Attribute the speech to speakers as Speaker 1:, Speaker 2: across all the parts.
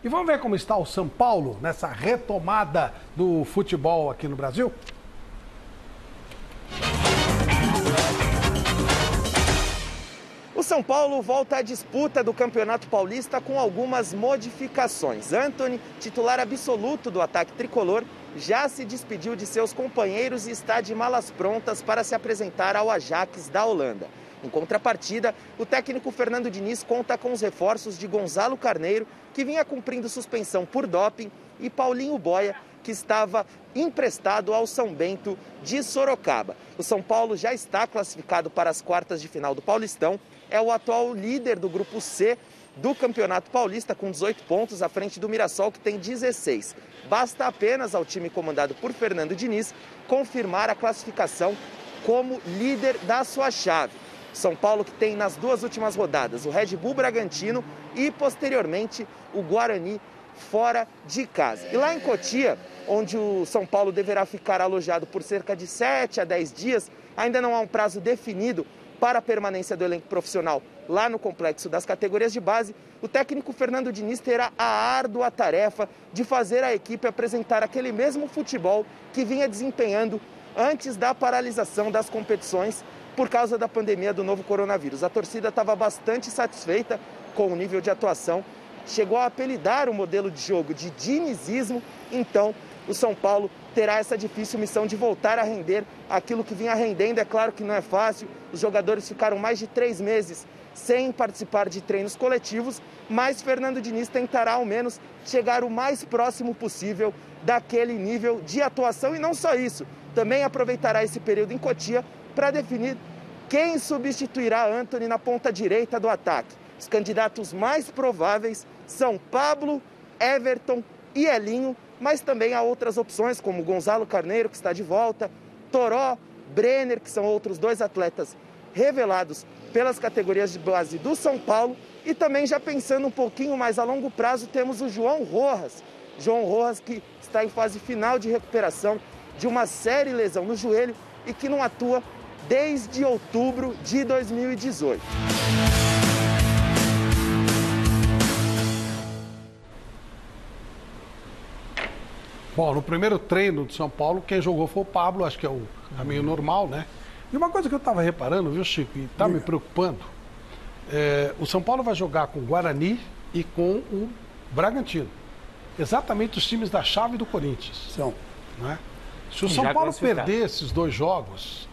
Speaker 1: E vamos ver como está o São Paulo nessa retomada do futebol aqui no Brasil?
Speaker 2: O São Paulo volta à disputa do Campeonato Paulista com algumas modificações. Antony, titular absoluto do ataque tricolor, já se despediu de seus companheiros e está de malas prontas para se apresentar ao Ajax da Holanda. Em contrapartida, o técnico Fernando Diniz conta com os reforços de Gonzalo Carneiro, que vinha cumprindo suspensão por doping, e Paulinho Boia, que estava emprestado ao São Bento de Sorocaba. O São Paulo já está classificado para as quartas de final do Paulistão, é o atual líder do Grupo C do Campeonato Paulista, com 18 pontos, à frente do Mirassol, que tem 16. Basta apenas ao time comandado por Fernando Diniz confirmar a classificação como líder da sua chave. São Paulo que tem nas duas últimas rodadas o Red Bull Bragantino e, posteriormente, o Guarani fora de casa. E lá em Cotia, onde o São Paulo deverá ficar alojado por cerca de 7 a 10 dias, ainda não há um prazo definido para a permanência do elenco profissional lá no complexo das categorias de base. O técnico Fernando Diniz terá a árdua tarefa de fazer a equipe apresentar aquele mesmo futebol que vinha desempenhando antes da paralisação das competições por causa da pandemia do novo coronavírus. A torcida estava bastante satisfeita com o nível de atuação, chegou a apelidar o modelo de jogo de dinizismo. Então o São Paulo terá essa difícil missão de voltar a render aquilo que vinha rendendo. É claro que não é fácil, os jogadores ficaram mais de 3 meses sem participar de treinos coletivos, mas Fernando Diniz tentará ao menos chegar o mais próximo possível daquele nível de atuação. E não só isso, também aproveitará esse período em Cotia para definir quem substituirá Antony na ponta direita do ataque. Os candidatos mais prováveis são Pablo, Everton e Elinho, mas também há outras opções, como Gonzalo Carneiro, que está de volta, Toró, Brenner, que são outros 2 atletas revelados pelas categorias de base do São Paulo. E também, já pensando um pouquinho mais a longo prazo, temos o João Rojas. João Rojas, que está em fase final de recuperação de uma séria lesão no joelho e que não atua desde outubro de 2018.
Speaker 1: Bom, no primeiro treino do São Paulo, quem jogou foi o Pablo, acho que é o caminho normal, né? E uma coisa que eu estava reparando, viu, Chico, e está me preocupando, o São Paulo vai jogar com o Guarani e com o Bragantino. Exatamente os times da chave do Corinthians.
Speaker 3: São.
Speaker 1: Né? Se o São Paulo perder esses 2 jogos,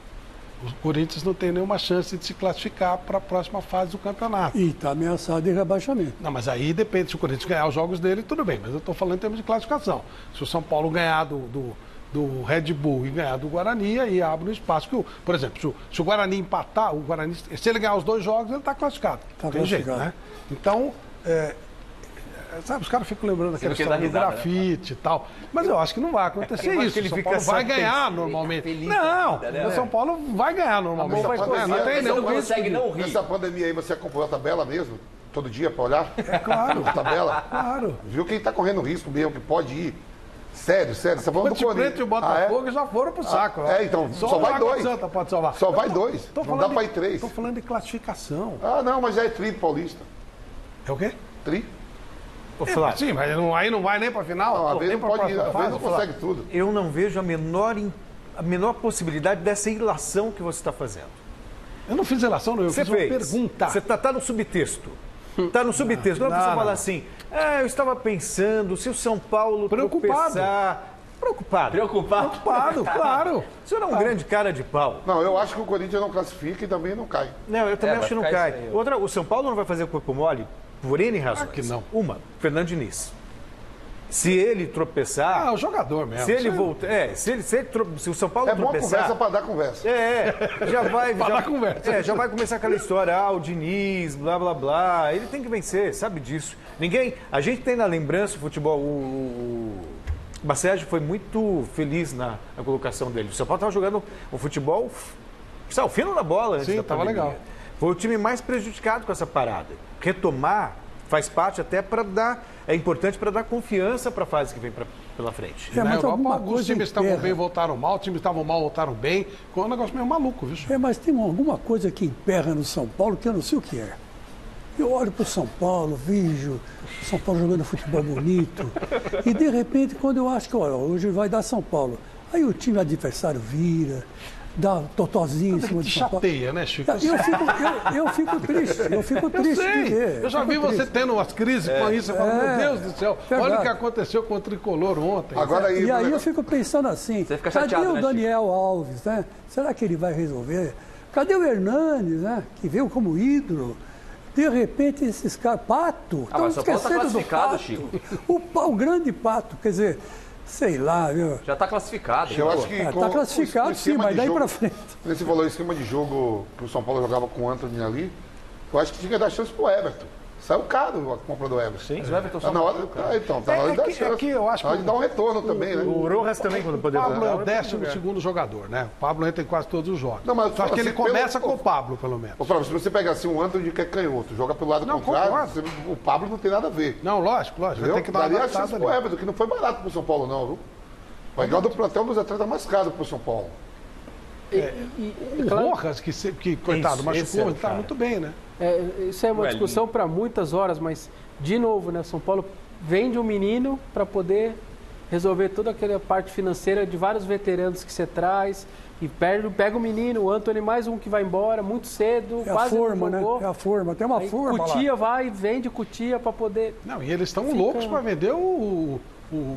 Speaker 1: o Corinthians não tem nenhuma chance de se classificar para a próxima fase do campeonato.
Speaker 3: E está ameaçado de rebaixamento.
Speaker 1: Não, mas aí depende, se o Corinthians ganhar os jogos dele, tudo bem, mas eu estou falando em termos de classificação. Se o São Paulo ganhar do Red Bull e ganhar do Guarani, aí abre um espaço. Por exemplo, se o Guarani empatar, o Guarani, se ele ganhar os 2 jogos, ele está classificado.
Speaker 3: Está
Speaker 1: tem jeito, né? Então, sabe, os caras ficam lembrando daquela história do grafite, né? E tal. Mas eu acho que não vai acontecer isso. O São Paulo vai ganhar normalmente. Não, o São Paulo vai ganhar normalmente.
Speaker 4: Não tem nenhum consegue não rir. Nessa pandemia aí, você acompanhou a tabela mesmo? Todo dia para olhar?
Speaker 1: É claro.
Speaker 4: A tabela?
Speaker 1: Claro.
Speaker 4: Viu quem está correndo risco mesmo, que pode ir? Sério. Você tá falando
Speaker 1: do Corinthians. Preto e o Botafogo já foram pro saco.
Speaker 4: Então, só vai 2.
Speaker 1: Santa pode salvar.
Speaker 4: Só vai 2. Não dá para ir 3.
Speaker 1: Estou falando de classificação.
Speaker 4: Ah, não, mas já é tri paulista.
Speaker 1: É o quê?
Speaker 4: Tri.
Speaker 1: Sim, mas aí não vai nem para a final?
Speaker 4: Não, às vezes não consegue tudo.
Speaker 5: Eu não vejo a menor possibilidade dessa ilação que você está fazendo.
Speaker 1: Eu não fiz relação, não. Eu fiz uma pergunta.
Speaker 5: Você está no subtexto. Está no subtexto. Não, você fala assim, eu estava pensando, se o São Paulo tropeçar... Preocupado,
Speaker 1: claro.
Speaker 5: O senhor é um grande cara de pau.
Speaker 4: Não, eu acho que o Corinthians não classifica e também não cai.
Speaker 5: Não, eu também acho que não cai. Outra, o São Paulo não vai fazer corpo mole por N razões.
Speaker 1: Que não.
Speaker 5: Uma, Fernando Diniz. Se ele tropeçar...
Speaker 1: o jogador mesmo.
Speaker 5: Se ele voltar... se o São Paulo tropeçar...
Speaker 4: É boa conversa para dar conversa.
Speaker 5: Já vai...
Speaker 1: dar conversa.
Speaker 5: Já vai começar aquela história, o Diniz, blá, blá, blá. Ele tem que vencer, sabe disso. A gente tem na lembrança o futebol... O Bacérgio foi muito feliz na colocação dele. O São Paulo estava jogando um futebol... o fino da bola antes da pandemia.
Speaker 1: Legal.
Speaker 5: Foi o time mais prejudicado com essa parada. Retomar faz parte até para dar... É importante para dar confiança para a fase que vem pela frente.
Speaker 1: Na Europa, alguns times estavam bem, voltaram mal, os times estavam mal, voltaram bem. Foi um negócio meio maluco, viu?
Speaker 3: Mas tem alguma coisa que emperra no São Paulo que eu não sei o que é. Eu olho para o São Paulo, vejo o São Paulo jogando futebol bonito. E de repente, quando eu acho que hoje vai dar São Paulo, aí o time adversário vira, dá um totozinho em cima de São Paulo.
Speaker 1: Chateia, né, Chico?
Speaker 3: Eu fico triste, eu fico triste de ver.
Speaker 1: Eu já vi você tendo umas crises com isso, eu falo, meu Deus do céu,
Speaker 3: verdade.
Speaker 1: olha o que aconteceu com o Tricolor ontem.
Speaker 4: Agora
Speaker 3: E aí eu fico pensando assim,
Speaker 6: Você fica
Speaker 3: cadê
Speaker 6: chateado,
Speaker 3: o
Speaker 6: né,
Speaker 3: Daniel Alves, né? Será que ele vai resolver? Cadê o Hernandes, né? Que veio como ídolo? De repente, esses caras, Pato, estão
Speaker 6: mas São Paulo tá
Speaker 3: esquecendo do
Speaker 6: classificado,
Speaker 3: Pato.
Speaker 6: Chico.
Speaker 3: O grande Pato, quer dizer, sei lá, viu?
Speaker 6: Já está classificado.
Speaker 4: Eu acho que
Speaker 3: Está classificado, sim, mas daí para frente.
Speaker 4: Você falou o esquema de jogo que o São Paulo jogava com o Antony ali, eu acho que tinha que dar chance pro Everton. Saiu caro a compra do Everton.
Speaker 5: Sim.
Speaker 6: Mas o Everton
Speaker 4: Tá
Speaker 6: só
Speaker 4: na hora, então, tá na hora de dar chance.
Speaker 1: eu acho
Speaker 4: Tá na hora de dar um retorno também, né?
Speaker 5: O Rojas também, quando
Speaker 1: O
Speaker 5: poder
Speaker 1: Pablo é o
Speaker 5: voltar.
Speaker 1: 12º jogador, né? O Pablo entra em quase todos os jogos.
Speaker 4: Não, mas
Speaker 1: Só que ele
Speaker 4: assim,
Speaker 1: começa
Speaker 4: pelo-
Speaker 1: com o Pablo, pelo menos.
Speaker 4: Ô, Flávio, se você pegar assim um Antony que é canhoto, joga pelo lado
Speaker 1: Não,
Speaker 4: contrário,
Speaker 1: concordo.
Speaker 4: o Pablo não tem nada a ver.
Speaker 1: Não, lógico, vai
Speaker 4: Entendeu?
Speaker 1: ter que dar uma
Speaker 4: Daria a
Speaker 1: adaptada
Speaker 4: chance
Speaker 1: ali.
Speaker 4: pro Everton, que não foi barato pro São Paulo, não, viu? Vai ganhar do plantel dos atletas mais caros pro São Paulo.
Speaker 1: O Rojas, que coitado,
Speaker 5: Isso, esse
Speaker 1: machucou,
Speaker 5: é o
Speaker 1: ele tá
Speaker 5: cara.
Speaker 1: muito bem, né?
Speaker 7: Isso é uma
Speaker 6: Ué,
Speaker 7: discussão para muitas horas, mas, de novo, né, São Paulo vende um menino para poder resolver toda aquela parte financeira de vários veteranos que você traz, e pega o menino, o Antony, mais um que vai embora muito cedo,
Speaker 3: É a
Speaker 7: quase
Speaker 3: forma,
Speaker 7: não
Speaker 3: né?
Speaker 7: jogou.
Speaker 3: É a forma, tem uma
Speaker 7: Aí
Speaker 3: forma
Speaker 7: Cutia
Speaker 3: lá.
Speaker 7: vai, vende Cutia para poder...
Speaker 1: Não, e eles estão loucos para vender o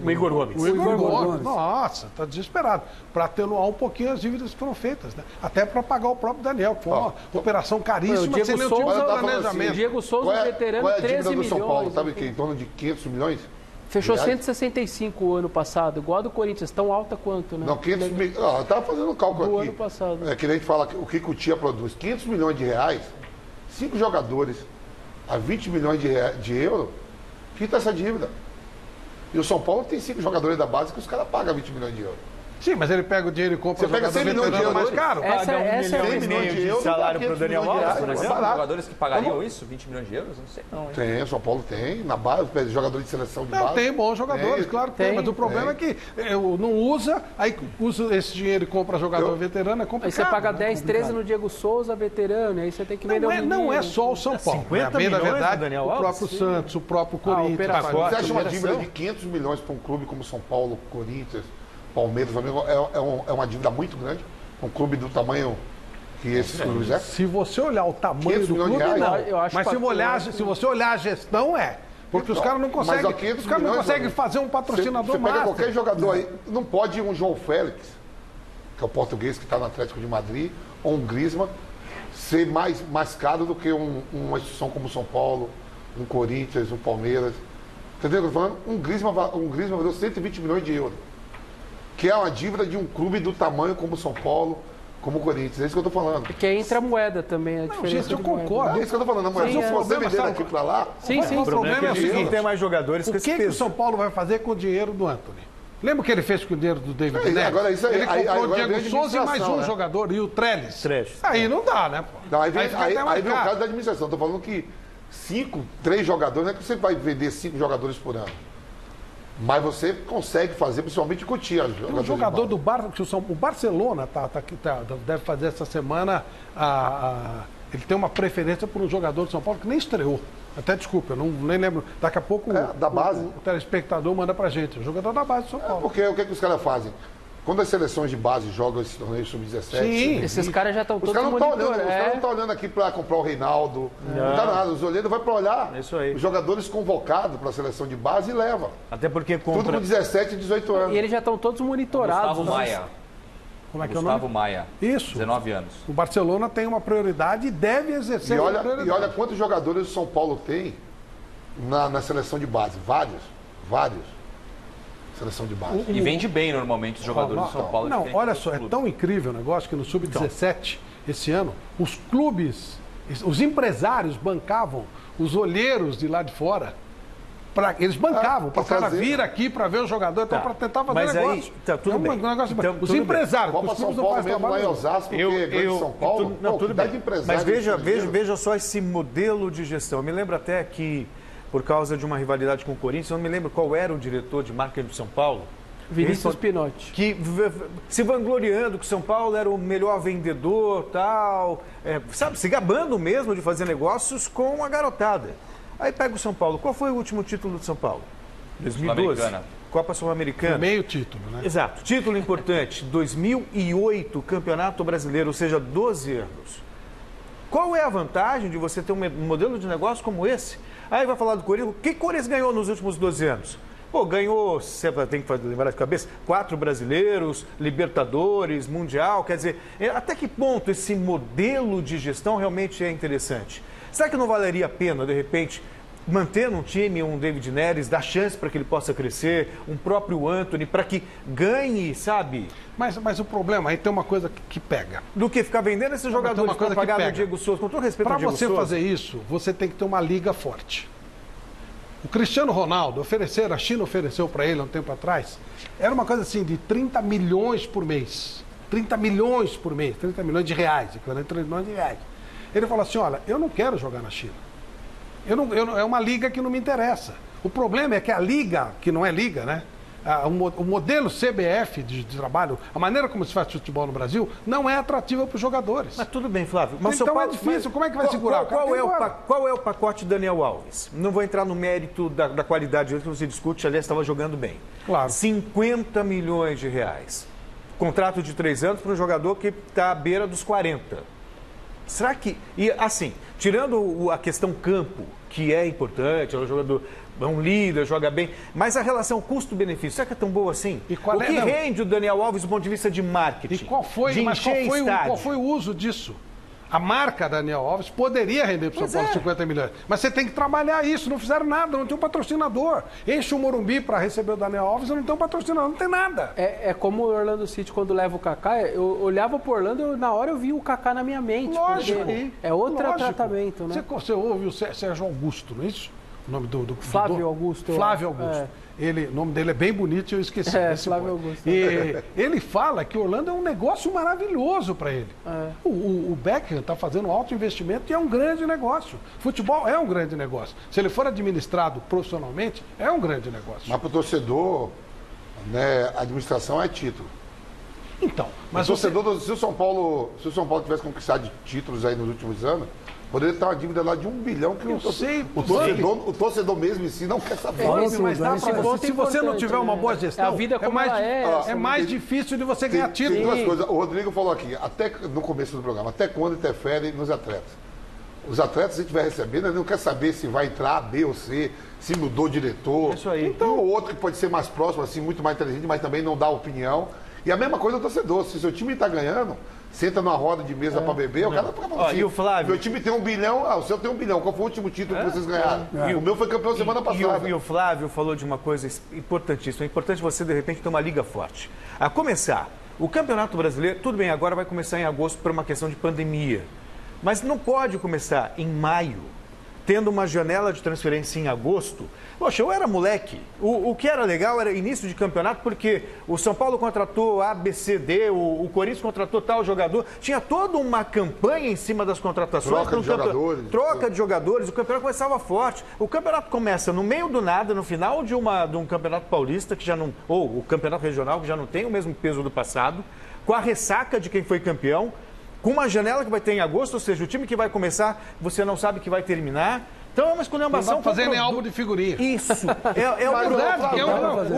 Speaker 5: Igor Gomes.
Speaker 1: O Igor
Speaker 3: Igor
Speaker 1: Gomes.
Speaker 3: Gomes.
Speaker 1: Nossa, tá desesperado. Para atenuar um pouquinho as dívidas que foram feitas, né? Até para pagar o próprio Daniel, que foi uma operação
Speaker 7: O
Speaker 1: caríssima,
Speaker 7: Diego
Speaker 1: sem nenhum
Speaker 7: Souza
Speaker 1: tipo de
Speaker 4: tá falando
Speaker 1: planejamento.
Speaker 7: O Diego Souza,
Speaker 4: Qual é
Speaker 7: veterano,
Speaker 4: a dívida
Speaker 7: 13
Speaker 4: do São Paulo?
Speaker 7: milhões.
Speaker 4: Sabe o quê? Em torno de 500 milhões?
Speaker 7: Fechou
Speaker 4: Reais?
Speaker 7: 165 o ano passado, igual a do Corinthians, tão alta quanto, né?
Speaker 4: Não, 500 milhões. Eu estava fazendo um cálculo
Speaker 7: Do
Speaker 4: aqui.
Speaker 7: ano passado.
Speaker 4: É que nem a gente fala o que o Tia produz. 500 milhões de reais, 5 jogadores a 20 milhões de euros, quita essa dívida. E o São Paulo tem 5 jogadores da base que os caras pagam 20 milhões de euros.
Speaker 1: Sim, mas ele pega o dinheiro e compra
Speaker 4: Você pega
Speaker 1: jogador
Speaker 4: 100 milhões de
Speaker 1: veterano mais
Speaker 4: euros,
Speaker 1: caro.
Speaker 7: Essa é
Speaker 5: 1
Speaker 7: a
Speaker 5: milhão e meio de
Speaker 4: euros,
Speaker 5: salário
Speaker 4: dá
Speaker 5: para o
Speaker 4: 500
Speaker 5: Daniel
Speaker 4: milhões de
Speaker 5: Alves,
Speaker 4: reais.
Speaker 5: por
Speaker 6: Mas
Speaker 4: É
Speaker 6: tem
Speaker 5: exemplo.
Speaker 4: barato.
Speaker 6: jogadores que pagariam isso? 20 milhões de euros? Não sei não, hein?
Speaker 4: Tem, o São Paulo tem, na base, jogador de seleção de
Speaker 1: Não,
Speaker 4: base.
Speaker 1: tem bons jogadores,
Speaker 4: Tem.
Speaker 1: claro que tem, mas o problema é que não usa, aí usa esse dinheiro e compra jogador veterano, é complicado.
Speaker 7: Aí você paga
Speaker 1: né?
Speaker 7: 10, 13 no Diego Souza, veterano, e aí você tem que vender
Speaker 1: Não é só o São Paulo.
Speaker 5: 50
Speaker 1: Bem, na
Speaker 5: milhões
Speaker 1: verdade,
Speaker 5: do Daniel
Speaker 1: o
Speaker 5: Alves?
Speaker 1: próprio Santos, o próprio Corinthians.
Speaker 7: operação.
Speaker 1: faz
Speaker 4: Você acha uma
Speaker 5: Operação?
Speaker 4: dívida de 500 milhões para um clube como São Paulo, Corinthians, Palmeiras, Flamengo, é uma dívida muito grande? Um clube do tamanho que esses clubes é?
Speaker 1: Se você olhar o tamanho
Speaker 4: 500
Speaker 1: do
Speaker 4: milhões de
Speaker 1: clube,
Speaker 4: reais?
Speaker 1: não.
Speaker 7: Eu acho
Speaker 1: Mas se você olhar a gestão, é. Porque os
Speaker 4: Não,
Speaker 1: caras não
Speaker 4: mas,
Speaker 1: conseguem,
Speaker 4: ó, 500
Speaker 1: os caras não
Speaker 4: milhões,
Speaker 1: conseguem
Speaker 4: amigo.
Speaker 1: fazer um patrocinador
Speaker 4: Você pega
Speaker 1: master.
Speaker 4: qualquer jogador aí, não pode um João Félix, que é o português que está no Atlético de Madrid, ou um Griezmann, ser mais caro do que uma instituição como o São Paulo, um Corinthians, um Palmeiras. Entendeu o que eu tô falando? Um Griezmann valeu 120 milhões de euros, que é uma dívida de um clube do tamanho como o São Paulo, como o Corinthians. É isso que eu estou falando.
Speaker 7: Porque entra a moeda também, a diferença
Speaker 1: gente, eu
Speaker 7: de moeda.
Speaker 1: concordo.
Speaker 4: É isso que eu estou falando. Mas
Speaker 7: Sim,
Speaker 4: se
Speaker 7: é.
Speaker 4: você vender
Speaker 1: sabe
Speaker 4: daqui para lá,
Speaker 7: Sim, sim.
Speaker 1: O problema é o
Speaker 5: que eles não
Speaker 1: seguinte,
Speaker 5: tem mais jogadores com
Speaker 1: o
Speaker 5: esse
Speaker 1: que o
Speaker 5: peso.
Speaker 1: São Paulo vai fazer com o dinheiro do Anthony? Lembra o que ele fez com o dinheiro do David
Speaker 4: É,
Speaker 1: Neres?
Speaker 4: agora isso aí-
Speaker 1: Ele
Speaker 4: aí-
Speaker 1: comprou o
Speaker 4: agora
Speaker 1: Diego
Speaker 4: vem a
Speaker 1: Souza e mais um
Speaker 4: administração, né?
Speaker 1: jogador, e o Trellis.
Speaker 5: Trellis.
Speaker 1: Aí não dá, né? Pô?
Speaker 4: não, aí
Speaker 1: fica até mais
Speaker 4: vem o
Speaker 1: caro.
Speaker 4: caso da administração. Estou falando que 3 jogadores, não é que você vai vender 5 jogadores por ano. Mas você consegue fazer, principalmente com o Tia.
Speaker 1: O jogador do o Barcelona deve fazer essa semana. Ele tem uma preferência por um jogador de São Paulo que nem estreou. Até desculpa, eu nem lembro. Daqui a pouco
Speaker 4: da base.
Speaker 1: o telespectador manda pra gente. O jogador da base de São Paulo.
Speaker 4: Porque o que os caras fazem? Quando as seleções de base jogam esses torneios sub-17,
Speaker 1: Sim.
Speaker 4: sub-20,
Speaker 7: Esses caras já estão
Speaker 4: os
Speaker 7: todos
Speaker 4: caras não estão olhando,
Speaker 7: monitorados.
Speaker 4: os caras não estão olhando aqui para comprar o Reinaldo, não tá nada. Os olheiros vão para olhar
Speaker 5: Isso aí.
Speaker 4: os jogadores convocados para a seleção de base e leva.
Speaker 5: Até porque
Speaker 4: Tudo
Speaker 5: compra...
Speaker 4: com 17 e 18 anos.
Speaker 7: E eles já estão todos monitorados.
Speaker 6: Gustavo Maia.
Speaker 1: Como é que é o
Speaker 6: Gustavo
Speaker 1: nome?
Speaker 6: Maia.
Speaker 1: Isso.
Speaker 6: 19 anos.
Speaker 1: O Barcelona tem uma prioridade e deve exercer
Speaker 4: E
Speaker 1: essa
Speaker 4: olha,
Speaker 1: prioridade.
Speaker 4: e olha quantos jogadores o São Paulo tem na seleção de base. Vários. Seleção de base.
Speaker 6: E vende bem normalmente os jogadores do São Paulo.
Speaker 1: Não,
Speaker 6: diferente
Speaker 1: olha
Speaker 6: dos
Speaker 1: só, é
Speaker 6: clubes.
Speaker 1: tão incrível o negócio que no Sub-17, esse ano, os clubes, os empresários bancavam os olheiros de lá de fora. Eles bancavam para
Speaker 4: pra
Speaker 1: o cara
Speaker 4: fazer.
Speaker 1: vir aqui para ver o jogador, então
Speaker 5: Tá.
Speaker 1: para tentar fazer
Speaker 5: Mas aí,
Speaker 1: negócio.
Speaker 5: tá, tudo
Speaker 1: é um
Speaker 5: bem.
Speaker 1: negócio
Speaker 5: Então,
Speaker 1: os
Speaker 5: tudo bem.
Speaker 1: empresários,
Speaker 4: Copa
Speaker 1: os
Speaker 4: São
Speaker 1: clubes não
Speaker 4: Paulo
Speaker 1: fazem
Speaker 4: mesmo lá em
Speaker 1: trabalho.
Speaker 4: Osasco, porque grande São Paulo,
Speaker 5: tudo
Speaker 4: dá
Speaker 5: bem.
Speaker 4: de empresário.
Speaker 5: Mas
Speaker 4: estrangeiro.
Speaker 5: veja só esse modelo de gestão. Eu me lembro até que, por causa de uma rivalidade com o Corinthians, eu não me lembro qual era o diretor de marketing de São Paulo,
Speaker 7: Vinícius Pinotti.
Speaker 5: Que se vangloriando que o São Paulo era o melhor vendedor, tal, sabe, se gabando mesmo de fazer negócios com a garotada. Aí pega o São Paulo. Qual foi o último título do São Paulo? 2012. Copa Sul-Americana.
Speaker 1: Meio título, né?
Speaker 5: Exato. Título importante. 2008, Campeonato Brasileiro, ou seja, 12 anos. Qual é a vantagem de você ter um modelo de negócio como esse? Aí vai falar do Corinthians. O que o Corinthians ganhou nos últimos 12 anos? Pô, ganhou, você tem que lembrar de cabeça, 4 brasileiros, Libertadores, Mundial. Quer dizer, até que ponto esse modelo de gestão realmente é interessante? Será que não valeria a pena, de repente, manter um time, um David Neres, dar chance para que ele possa crescer, um próprio Antony, para que ganhe, sabe?
Speaker 1: Mas o problema, aí tem uma coisa que pega.
Speaker 5: Do que ficar vendendo esses jogadores para pagar o Diego Souza. Com todo respeito ao Diego Souza.
Speaker 1: Para você fazer isso, você tem que ter uma liga forte. O Cristiano Ronaldo, a China ofereceu para ele há um tempo atrás, era uma coisa assim de 30 milhões por mês. 30 milhões por mês, 30 milhões de reais, equivalente a 30 milhões de reais. Ele falou assim, olha, eu não quero jogar na China. É uma liga que não me interessa. O problema é que a liga, que não é liga, né? O modelo CBF de trabalho, a maneira como se faz futebol no Brasil, não é atrativa para os jogadores.
Speaker 5: Mas tudo bem, Flávio. Mas
Speaker 1: então é difícil, como é que vai segurar?
Speaker 5: Qual é o pacote Daniel Alves? Não vou entrar no mérito da qualidade que você discute, aliás, estava jogando bem.
Speaker 1: Claro.
Speaker 5: 50 milhões de reais. Contrato de 3 anos para um jogador que está à beira dos 40. Será que... E assim, tirando a questão campo, que é importante, é um jogador... É um líder, joga bem. Mas a relação custo-benefício, será que é tão boa assim? O que rende o Daniel Alves do ponto de vista de marketing?
Speaker 1: E qual foi o uso disso? A marca Daniel Alves poderia render para o São Paulo 50 milhões. Mas você tem que trabalhar isso. Não fizeram nada, não tem um patrocinador. Enche o Morumbi para receber o Daniel Alves e não tem um patrocinador, não tem nada.
Speaker 7: É como o Orlando City, quando leva o Kaká, eu olhava para o Orlando, na hora eu vi o Kaká na minha mente.
Speaker 1: Lógico.
Speaker 7: É outro tratamento, né?
Speaker 1: Você ouve o Sérgio Augusto, não é isso? O nome do
Speaker 7: Flávio Augusto.
Speaker 1: Flávio Augusto. O nome dele é bem bonito e eu esqueci.
Speaker 7: Flávio Augusto.
Speaker 1: E ele fala que Orlando é um negócio maravilhoso para ele. O Beckham está fazendo um alto investimento e é um grande negócio. Futebol é um grande negócio. Se ele for administrado profissionalmente, é um grande negócio.
Speaker 4: Mas para o torcedor, né, a administração é título.
Speaker 1: Então, mas
Speaker 4: se o São Paulo tivesse conquistado títulos aí nos últimos anos, poderia estar uma dívida lá de 1 bilhão que o torcedor mesmo em si não quer saber.
Speaker 1: Mas dá pra você, se você não tiver uma boa gestão,
Speaker 7: a vida como
Speaker 1: é mais difícil de você ganhar título.
Speaker 4: Tem duas coisas. O Rodrigo falou aqui, até no começo do programa, até quando interfere nos atletas. Os atletas, se estiver recebendo, ele não quer saber se vai entrar A, B ou C, se mudou o diretor.
Speaker 5: Isso aí.
Speaker 4: Então, o outro que pode ser mais próximo, assim, muito mais inteligente, mas também não dá opinião. E a mesma coisa do torcedor. Se o seu time está ganhando, senta numa roda de mesa para beber, o cara fica falando assim,
Speaker 5: e o Flávio?
Speaker 4: Meu time tem 1 bilhão, o seu tem 1 bilhão. Qual foi o último título que vocês ganharam? O meu foi campeão semana passada.
Speaker 5: E o Flávio falou de uma coisa importantíssima. É importante você, de repente, ter uma liga forte. A começar, o Campeonato Brasileiro, tudo bem, agora vai começar em agosto por uma questão de pandemia. Mas não pode começar em maio, tendo uma janela de transferência em agosto. Poxa, eu era moleque. O que era legal era início de campeonato, porque o São Paulo contratou A, B, C, D, o Corinthians contratou tal jogador. Tinha toda uma campanha em cima das contratações. Troca de jogadores. O campeonato começava forte. O campeonato começa no meio do nada, no final de um campeonato paulista, que já não, ou o campeonato regional, que já não tem o mesmo peso do passado, com a ressaca de quem foi campeão, com uma janela que vai ter em agosto, ou seja, o time que vai começar, você não sabe que vai terminar. Então é uma esculhambação.
Speaker 1: Não vai fazer nem álbum de figurinha.
Speaker 5: Isso. É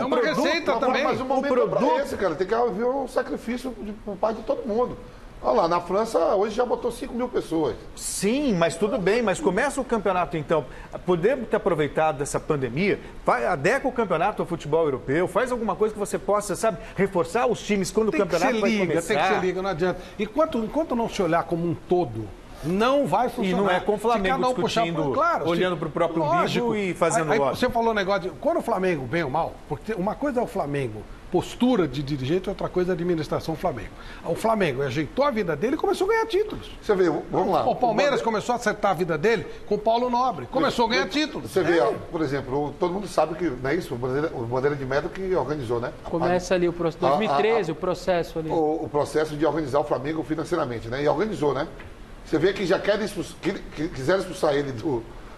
Speaker 1: uma receita também.
Speaker 4: Mas o momento é pra esse, cara. Tem que haver um sacrifício por parte de todo mundo. Olha lá, na França hoje já botou 5 mil pessoas.
Speaker 5: Sim, mas tudo bem. Mas começa o campeonato, então. Podemos ter aproveitado dessa pandemia, adequa o campeonato ao futebol europeu, faz alguma coisa que você possa, sabe, reforçar os times quando o campeonato vai começar.
Speaker 1: Tem que ser liga, não adianta. Enquanto não se olhar como um todo, não vai funcionar.
Speaker 5: E não é com o Flamengo discutindo, olhando para o próprio umbigo e fazendo lobby.
Speaker 1: Você falou um negócio de... Quando o Flamengo, bem ou mal, porque uma coisa é o Flamengo, postura de dirigente, outra coisa é a administração do Flamengo. O Flamengo ajeitou a vida dele e começou a ganhar títulos.
Speaker 4: Você vê, vamos lá.
Speaker 1: O Palmeiras começou a acertar a vida dele com o Paulo Nobre. Começou a ganhar títulos.
Speaker 4: Você vê, por exemplo, todo mundo sabe que não é isso, o Bandeira de Melo que organizou, né?
Speaker 7: Começa ali o processo, 2013, o processo ali.
Speaker 4: O processo de organizar o Flamengo financeiramente, né? E organizou, né? Você vê que já quiseram expulsar ele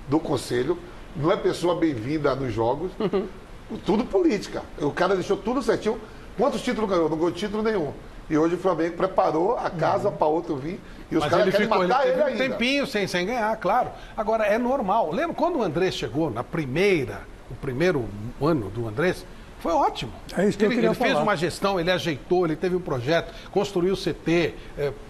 Speaker 4: do conselho, não é pessoa bem-vinda nos jogos. Tudo política. O cara deixou tudo certinho. Quantos títulos ganhou? Não ganhou título nenhum. E hoje o Flamengo preparou a casa para outro vir. E os caras querem matar ele ainda.
Speaker 1: Um tempinho sem ganhar, claro. Agora, é normal. Lembra quando o Andrés chegou o primeiro ano do Andrés? Foi ótimo.
Speaker 3: É isso que eu queria falar.
Speaker 1: Ele fez uma gestão, ele ajeitou, ele teve um projeto, construiu o CT,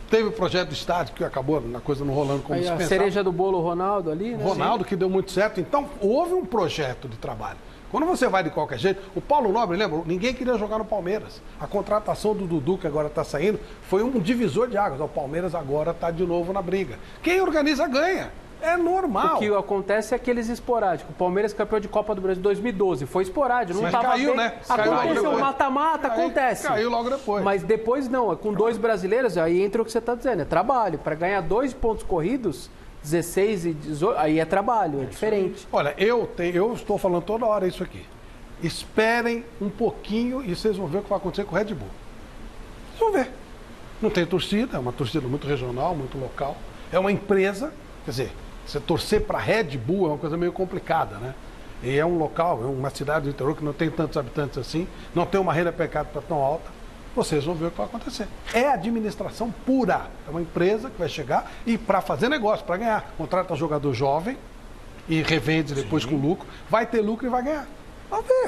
Speaker 1: teve o projeto do estádio, que acabou a coisa não rolando como se pensava.
Speaker 7: A cereja do bolo, Ronaldo ali, né?
Speaker 1: Ronaldo, que deu muito certo. Então, houve um projeto de trabalho. Quando você vai de qualquer jeito, o Paulo Nobre, lembra? Ninguém queria jogar no Palmeiras. A contratação do Dudu, que agora está saindo, foi um divisor de águas. O Palmeiras agora está de novo na briga. Quem organiza ganha. É normal.
Speaker 7: O que acontece é aqueles esporádicos. O Palmeiras campeão de Copa do Brasil 2012 foi esporádico. Não estava
Speaker 1: caiu,
Speaker 7: bem.
Speaker 1: né?
Speaker 7: Aconteceu, mata-mata, acontece.
Speaker 1: Caiu logo depois.
Speaker 7: Mas depois não, com 2 brasileiros, aí entra o que você está dizendo, é trabalho. Para ganhar 2 pontos corridos, 16 e 18, aí é trabalho, é diferente.
Speaker 1: Olha, eu estou falando toda hora isso aqui. Esperem um pouquinho e vocês vão ver o que vai acontecer com o Red Bull. Vocês vão ver. Não tem torcida, é uma torcida muito regional, muito local. É uma empresa, quer dizer, você torcer para Red Bull é uma coisa meio complicada, né? E é um local, é uma cidade do interior que não tem tantos habitantes assim, não tem uma renda per capita tão alta. Vocês vão ver o que vai acontecer. É administração pura. É uma empresa que vai chegar e para fazer negócio, para ganhar. Contrata jogador jovem e revende depois com lucro. Vai ter lucro e vai ganhar.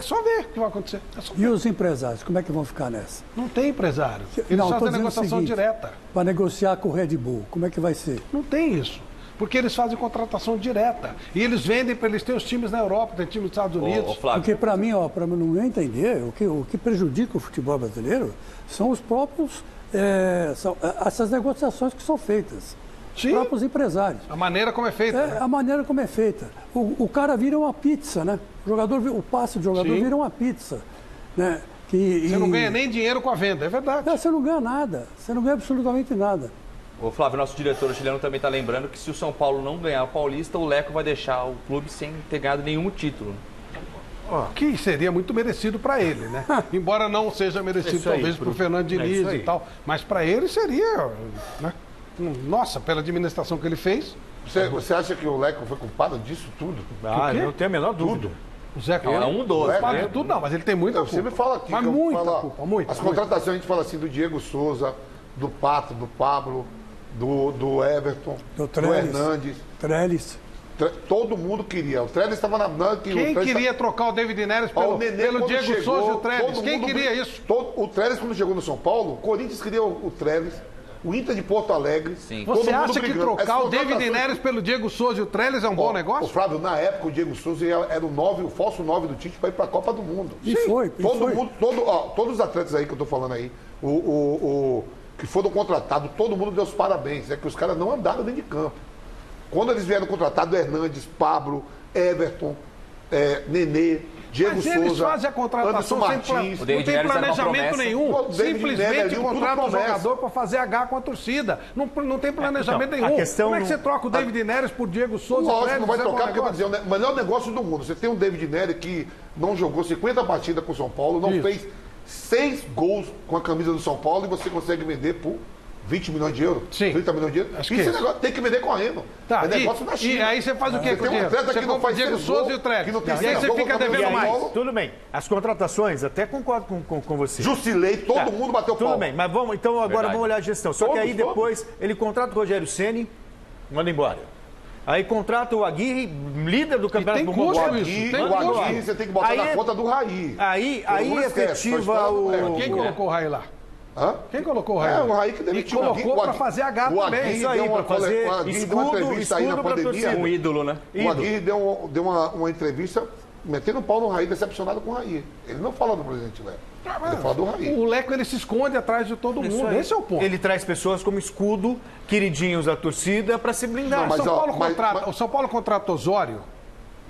Speaker 1: Só ver o que vai acontecer.
Speaker 3: E os empresários, como é que vão ficar nessa?
Speaker 1: Não tem empresário. Eles fazem negociação direta.
Speaker 3: Para negociar com o Red Bull, como é que vai ser?
Speaker 1: Não tem isso. Porque eles fazem contratação direta. E eles vendem para eles terem os times na Europa, tem time nos Estados Unidos.
Speaker 3: Porque para mim, para não entender, o que prejudica o futebol brasileiro são os próprios, essas negociações que são feitas.
Speaker 1: Sim.
Speaker 3: Os próprios empresários.
Speaker 1: A maneira como é feita. Né?
Speaker 3: A maneira como é feita. O cara vira uma pizza, né? O passe do jogador vira uma pizza. Né?
Speaker 1: Você não ganha nem dinheiro com a venda, é verdade.
Speaker 3: Você não ganha nada. Você não ganha absolutamente nada.
Speaker 6: O Flávio, nosso diretor chileno, também está lembrando que se o São Paulo não ganhar o Paulista, o Leco vai deixar o clube sem ter ganhado nenhum título.
Speaker 1: Que seria muito merecido para ele, né? Embora não seja merecido talvez para o Fernando Diniz e tal, mas para ele seria, né? Nossa, pela administração que ele fez.
Speaker 4: Você acha que o Leco foi culpado disso tudo?
Speaker 5: Não tenho a menor dúvida.
Speaker 1: O Zeca
Speaker 6: é um dos.
Speaker 1: Tudo não, mas ele tem muita culpa.
Speaker 4: Você me fala aqui.
Speaker 1: Mas muita culpa, muita.
Speaker 4: As contratações a gente fala assim do Diego Souza, do Pato, do Pablo, do Everton, do Hernandes.
Speaker 3: Trellis.
Speaker 4: Todo mundo queria. O Trellis estava na...
Speaker 1: Quem queria trocar o David Neres pelo Diego Souza e o Trellis? Quem queria isso?
Speaker 4: O Trellis, quando chegou no São Paulo, o Corinthians queria o Trellis, o Inter de Porto Alegre.
Speaker 6: Sim.
Speaker 1: Você acha que trocar o David Neres pelo Diego Souza e o Trellis é um bom negócio?
Speaker 4: O Flávio, na época, o Diego Souza era o falso 9 do Tite para ir para a Copa do Mundo. Todos os atletas aí que eu estou falando aí, que foram contratados, todo mundo deu os parabéns. É que os caras não andaram dentro de campo. Quando eles vieram contratados, Hernandes, Pablo, Everton, Nenê, Diego Souza,
Speaker 1: eles fazem a contratação sem
Speaker 4: Martins,
Speaker 1: não tem planejamento nenhum. Simplesmente contrata o jogador para fazer H com a torcida. Não tem planejamento nenhum. Como é que você troca o David Neres por Diego Souza?
Speaker 4: Lógico, não vai trocar, porque eu vou dizer, o melhor negócio do mundo. Você tem um David Neres que não jogou 50 partidas com o São Paulo, não fez 6 gols com a camisa do São Paulo e você consegue vender por 20 milhões de euros?
Speaker 1: Sim.
Speaker 4: 30 milhões de euros? Esse negócio tem que vender correndo.
Speaker 1: Tá,
Speaker 4: é negócio da China.
Speaker 1: E aí você faz o quê com o dinheiro?
Speaker 4: Você compra o
Speaker 1: Diego Souza e o Trellis. E aí você fica devendo mais.
Speaker 5: Tudo bem. As contratações, até concordo com você.
Speaker 4: Jusilei, todo mundo bateu pau.
Speaker 5: Tudo bem, mas então agora vamos olhar a gestão. Só que aí depois ele contrata o Rogério Ceni, manda embora. Aí contrata o Aguirre, líder do Campeonato
Speaker 1: Mundial.
Speaker 4: O Aguirre você tem que botar na conta do Raí.
Speaker 5: Aí efetiva o...
Speaker 1: Quem colocou o Raí lá?
Speaker 4: Hã?
Speaker 1: Quem colocou o Raí?
Speaker 4: O Raí que demitiu.
Speaker 1: E colocou para fazer H também.
Speaker 5: Isso aí, para fazer escudo para torcida.
Speaker 6: Um ídolo, né?
Speaker 4: O Aguirre deu uma entrevista metendo o pau no Raí, decepcionado com o Raí. Ele não fala do presidente Leco. Ele fala do Raí.
Speaker 1: O Leco, ele se esconde atrás de todo mundo. Esse é o ponto.
Speaker 5: Ele traz pessoas como escudo, queridinhos da torcida, para se blindar.
Speaker 1: O São Paulo contrata Osório.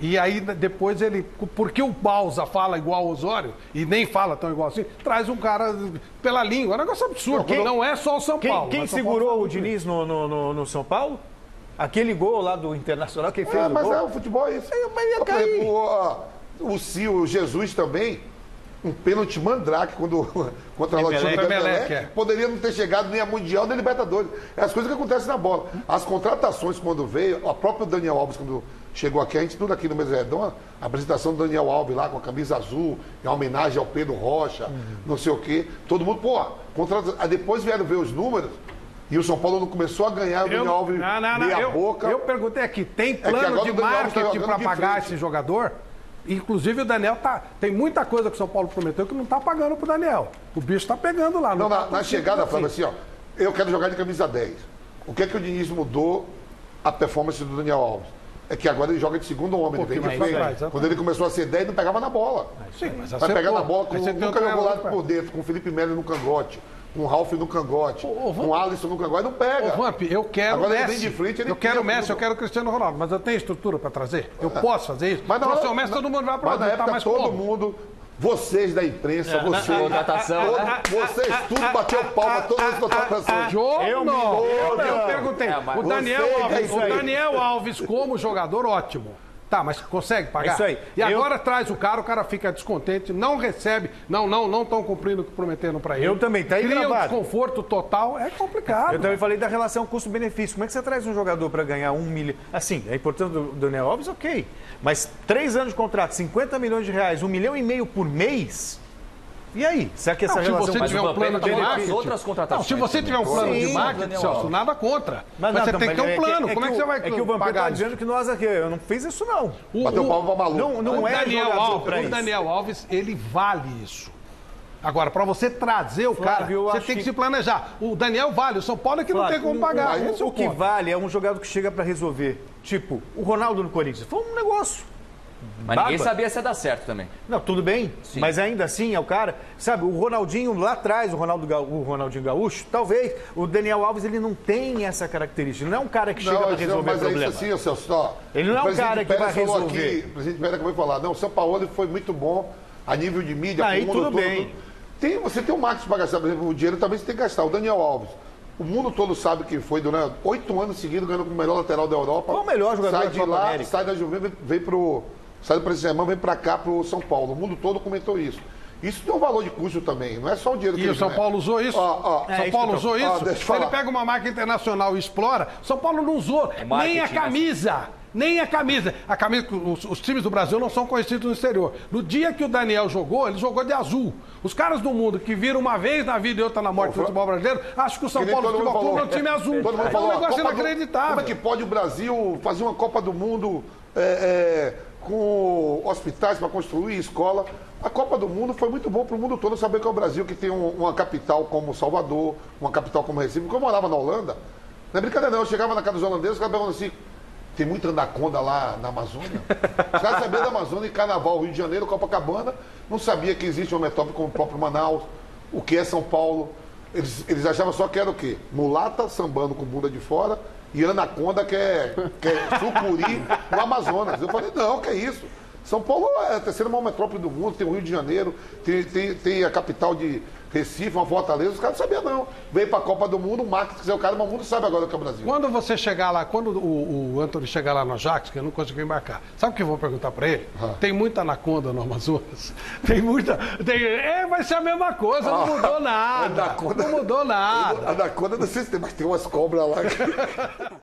Speaker 1: E aí depois ele, porque o Bausa fala igual o Osório, e nem fala tão igual assim, traz um cara pela língua. É um negócio absurdo. Não é só o São Paulo.
Speaker 5: Quem segurou o Diniz no São Paulo? Aquele gol lá do Internacional, quem fez o gol?
Speaker 4: Mas o futebol é isso.
Speaker 5: Mas ia cair.
Speaker 4: O Jesus também, um pênalti mandrake contra a Lotinha do Emelec, poderia não ter chegado nem a Mundial nem a Libertadores. É as coisas que acontecem na bola. As contratações, quando veio, o próprio Daniel Alves, quando chegou aqui, a gente tudo aqui no Mesa Redonda, a apresentação do Daniel Alves lá com a camisa azul, em homenagem ao Pedro Rocha, não sei o quê. Todo mundo, aí depois vieram ver os números. E o São Paulo não começou a ganhar, o Daniel Alves meia boca.
Speaker 1: Eu perguntei aqui, tem plano de marketing para pagar esse jogador? Inclusive o Daniel tem muita coisa que o São Paulo prometeu que não está pagando pro Daniel. O bicho está pegando lá.
Speaker 4: Na chegada, Flávio, assim, eu quero jogar de camisa 10. O que é que o Diniz mudou a performance do Daniel Alves? É que agora ele joga de segundo homem, ele vem de frente. Quando ele começou a ser 10, não pegava na bola.
Speaker 1: Sim, mas
Speaker 4: vai pegar na bola, nunca jogou lado por dentro, com o Felipe Melo no cangote. Com o Ralf no cangote, com o Alisson no cangote, não pega.
Speaker 1: Vamp, eu quero
Speaker 4: agora
Speaker 1: Messi.
Speaker 4: Ele vem de frente, ele
Speaker 1: eu quero Messi, eu quero Cristiano Ronaldo, mas eu tenho estrutura para trazer? Eu posso fazer isso?
Speaker 4: Mas
Speaker 1: se o Messi, todo mundo vai para
Speaker 4: Mas na época todo mundo, vocês da imprensa, vocês tudo bateu palma, todas as contratações.
Speaker 1: Eu perguntei. O Daniel Alves como jogador, ótimo. Tá, mas consegue pagar?
Speaker 5: É isso aí.
Speaker 1: E agora traz o cara fica descontente, não recebe, não estão cumprindo o que prometeram para ele.
Speaker 5: Eu também, tá aí
Speaker 1: Cria
Speaker 5: gravado.
Speaker 1: um desconforto total, é complicado.
Speaker 5: Eu também falei da relação custo-benefício. Como é que você traz um jogador para ganhar 1 milhão? Assim, é importante do Daniel Alves, ok. Mas 3 anos de contrato, 50 milhões de reais, 1,5 milhão por mês? E aí? Será que essa relação...
Speaker 1: Se você tiver um plano de marketing...
Speaker 6: outras contratações.
Speaker 1: Se você tiver um plano de marketing, Celso, nada contra. Mas você tem que ter um plano. Como é que você vai pagar?
Speaker 5: É que o Vampeta está dizendo que nós aqui, eu não fiz isso não.
Speaker 4: Bateu palma pra maluco.
Speaker 5: Não é jogador pra isso.
Speaker 1: O Daniel Alves, ele vale isso. Agora, para você trazer o cara, você tem que se planejar. O Daniel vale, o São Paulo é que não tem como pagar.
Speaker 5: O que vale é um jogador que chega para resolver. Tipo, o Ronaldo no Corinthians. Foi um negócio.
Speaker 6: Mas ninguém sabia se ia dar certo também.
Speaker 5: Não, tudo bem, sim. Mas ainda assim é o cara... Sabe, o Ronaldinho lá atrás, o Ronaldinho Gaúcho, talvez o Daniel Alves, ele não tem essa característica. Ele não é um cara que chega para resolver problema.
Speaker 4: Mas é isso assim, Celso.
Speaker 5: Ele não é um cara que vai resolver.
Speaker 4: O presidente Pérez acabou de falar, não, o São Paulo foi muito bom a nível de mídia.
Speaker 5: Aí tudo bem.
Speaker 4: Você tem um marketing para gastar, por exemplo, o dinheiro também você tem que gastar. O Daniel Alves, o mundo todo sabe que foi durante 8 anos seguidos ganhando como o melhor lateral da Europa.
Speaker 5: Qual o melhor jogador da Copa América?
Speaker 4: Sai da Juventus, sai do Paris Saint-Germain, vem para cá, para o São Paulo. O mundo todo comentou isso. Isso tem um valor de custo também, não é só o dinheiro que
Speaker 1: ele ganha. E o São Paulo usou isso? São Paulo usou isso?
Speaker 4: Se
Speaker 1: ele pega uma marca internacional e explora, São Paulo não usou nem a camisa. Nem a camisa. Os times do Brasil não são conhecidos no exterior. No dia que o Daniel jogou, ele jogou de azul. Os caras do mundo que viram uma vez na vida e outra na morte do futebol brasileiro, acham que o São Paulo Futebol Clube é um time azul.
Speaker 4: Todo mundo falou,
Speaker 1: é um negócio inacreditável.
Speaker 4: Como é que pode o Brasil fazer uma Copa do Mundo com hospitais para construir escola? A Copa do Mundo foi muito bom para o mundo todo saber que é o Brasil que tem uma capital como Salvador, uma capital como Recife. Porque eu morava na Holanda, não é brincadeira não, eu chegava na casa dos holandeses, os caras perguntam assim, tem muita anaconda lá na Amazônia? Os caras sabiam da Amazônia e Carnaval, Rio de Janeiro, Copacabana, não sabia que existe uma metrópole como o próprio Manaus, o que é São Paulo. Eles achavam só que era o quê? Mulata sambando com bunda de fora e anaconda que é sucuri no Amazonas. Eu falei, não, que é isso? São Paulo é a terceira maior metrópole do mundo, tem o Rio de Janeiro, tem a capital de Recife, uma Fortaleza, os caras não sabiam não. Veio para a Copa do Mundo, o marketing, o cara, mas o mundo sabe agora que é o Brasil.
Speaker 1: Quando você chegar lá, quando o Antony chegar lá no Ajax, que eu não consegui embarcar, sabe o que eu vou perguntar para ele? Tem muita anaconda no Amazonas? Tem muita... vai ser a mesma coisa, não mudou nada. Não mudou nada.
Speaker 4: A anaconda não sei se tem, mas tem umas cobras lá.